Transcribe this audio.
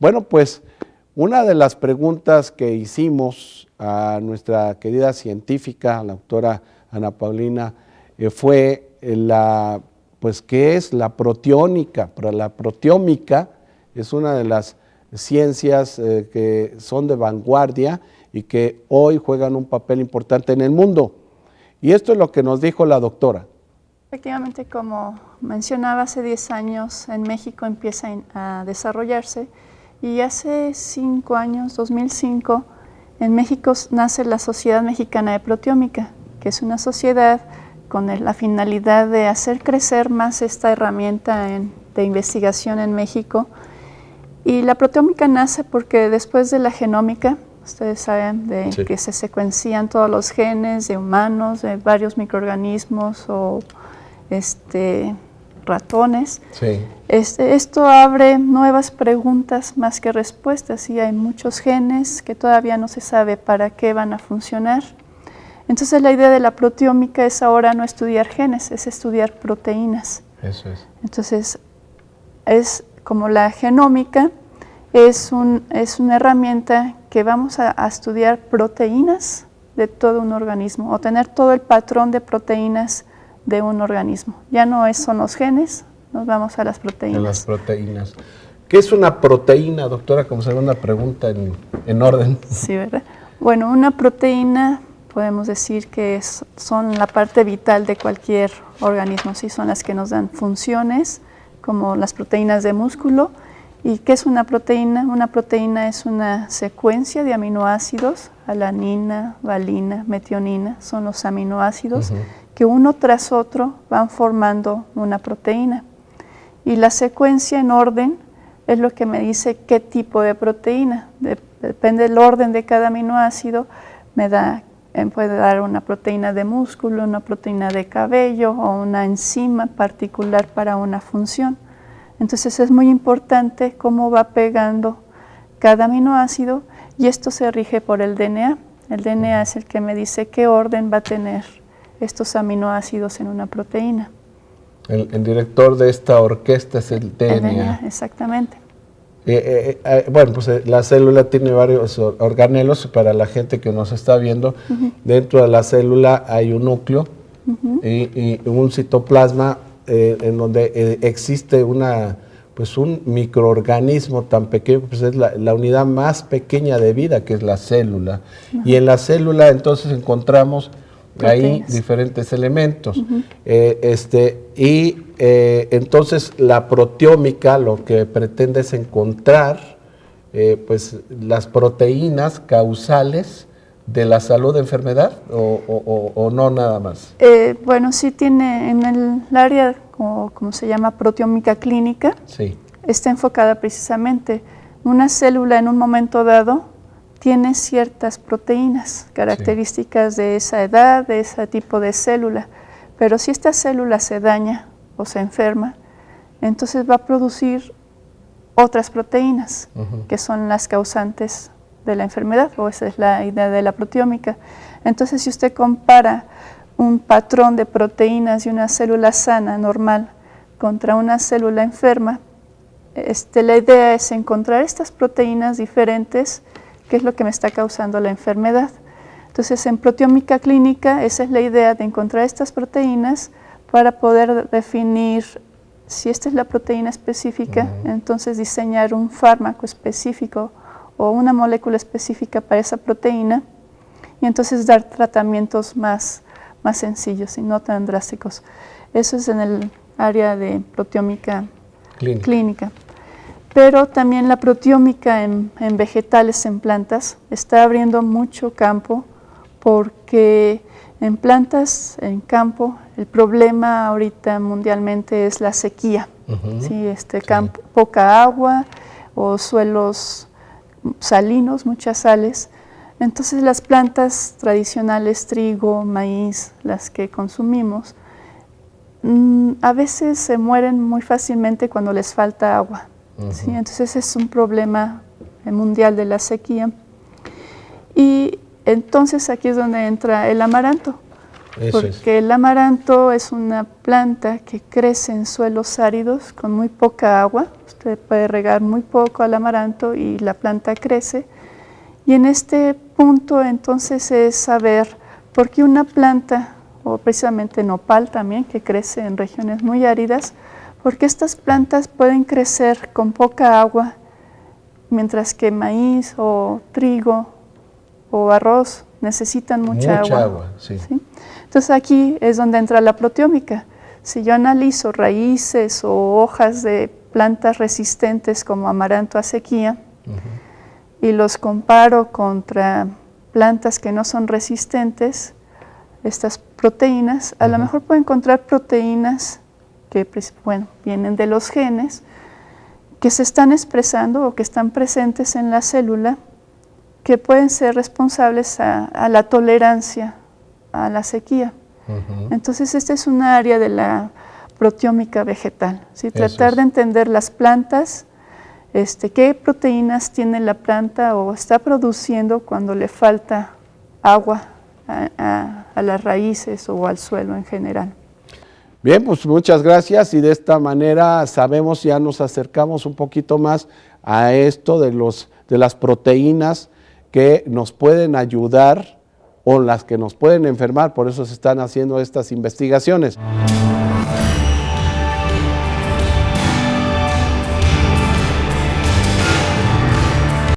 Bueno, pues una de las preguntas que hicimos a nuestra querida científica, la doctora Ana Paulina, fue pues, ¿qué es la proteómica? Pero la proteómica es una de las ciencias que son de vanguardia y que hoy juegan un papel importante en el mundo. Y esto es lo que nos dijo la doctora. Efectivamente, como mencionaba, hace 10 años en México empieza a desarrollarse y hace 5 años, 2005, en México nace la Sociedad Mexicana de Proteómica, que es una sociedad con la finalidad de hacer crecer más esta herramienta de investigación en México. Y la proteómica nace porque después de la genómica, ustedes saben sí, que se secuencian todos los genes de humanos, de varios microorganismos o ratones. Sí. Esto abre nuevas preguntas más que respuestas y hay muchos genes que todavía no se sabe para qué van a funcionar. Entonces la idea de la proteómica es ahora no estudiar genes, es estudiar proteínas. Eso es. Entonces es como la genómica, es una herramienta que vamos a estudiar proteínas de todo un organismo o tener todo el patrón de proteínas de un organismo. Ya no son los genes, nos vamos a las proteínas. A las proteínas. ¿Qué es una proteína, doctora? Como segunda pregunta en orden. Sí, ¿verdad? Bueno, una proteína podemos decir que son la parte vital de cualquier organismo, ¿sí? Son las que nos dan funciones, como las proteínas de músculo. ¿Y qué es una proteína? Una proteína es una secuencia de aminoácidos, alanina, valina, metionina, son los aminoácidos que uno tras otro van formando una proteína. Y la secuencia en orden es lo que me dice qué tipo de proteína. Depende del orden de cada aminoácido, puede dar una proteína de músculo, una proteína de cabello o una enzima particular para una función. Entonces es muy importante cómo va pegando cada aminoácido y esto se rige por el DNA. El DNA es el que me dice qué orden va a tener estos aminoácidos en una proteína. El director de esta orquesta es el DNA. El DNA, exactamente. Bueno, pues la célula tiene varios organelos. Para la gente que nos está viendo, dentro de la célula hay un núcleo y un citoplasma en donde existe un microorganismo tan pequeño, pues es la unidad más pequeña de vida, que es la célula. Y en la célula entonces encontramos proteínas. Ahí diferentes elementos. Entonces la proteómica lo que pretende es encontrar pues las proteínas causales de la salud de enfermedad o no nada más. Bueno, sí tiene en el área como se llama proteómica clínica, sí, está enfocada precisamente una célula en un momento dado tiene ciertas proteínas, características de esa edad, de ese tipo de célula, pero si esta célula se daña o se enferma, entonces va a producir otras proteínas que son las causantes de la enfermedad, o esa es la idea de la proteómica. Entonces, si usted compara un patrón de proteínas de una célula sana, normal, contra una célula enferma, la idea es encontrar estas proteínas diferentes, que es lo que me está causando la enfermedad. Entonces, en proteómica clínica, esa es la idea de encontrar estas proteínas para poder definir si esta es la proteína específica, entonces diseñar un fármaco específico o una molécula específica para esa proteína y entonces dar tratamientos más sencillos y no tan drásticos. Eso es en el área de proteómica clínica. Pero también la proteómica en vegetales, en plantas, está abriendo mucho campo porque en plantas, en campo, el problema ahorita mundialmente es la sequía. ¿Sí? Campo, poca agua o suelos salinos, muchas sales. Entonces las plantas tradicionales, trigo, maíz, las que consumimos, a veces se mueren muy fácilmente cuando les falta agua. ¿Sí? Entonces es un problema mundial de la sequía. Y entonces aquí es donde entra el amaranto, porque el amaranto es una planta que crece en suelos áridos con muy poca agua. Usted puede regar muy poco al amaranto y la planta crece. Y en este punto entonces es saber por qué una planta, o precisamente nopal también, que crece en regiones muy áridas, porque estas plantas pueden crecer con poca agua, mientras que maíz o trigo o arroz necesitan mucha agua. Sí. ¿Sí? Entonces aquí es donde entra la proteómica. Si yo analizo raíces o hojas de plantas resistentes como amaranto a sequía y los comparo contra plantas que no son resistentes, estas proteínas, a lo mejor puedo encontrar proteínas que vienen de los genes, que se están expresando o que están presentes en la célula, que pueden ser responsables a la tolerancia a la sequía. Entonces, esta es una área de la proteómica vegetal, ¿sí? Tratar de entender las plantas, qué proteínas tiene la planta o está produciendo cuando le falta agua a las raíces o al suelo en general. Bien, pues muchas gracias, y de esta manera sabemos, ya nos acercamos un poquito más a esto de las proteínas que nos pueden ayudar o las que nos pueden enfermar, por eso se están haciendo estas investigaciones.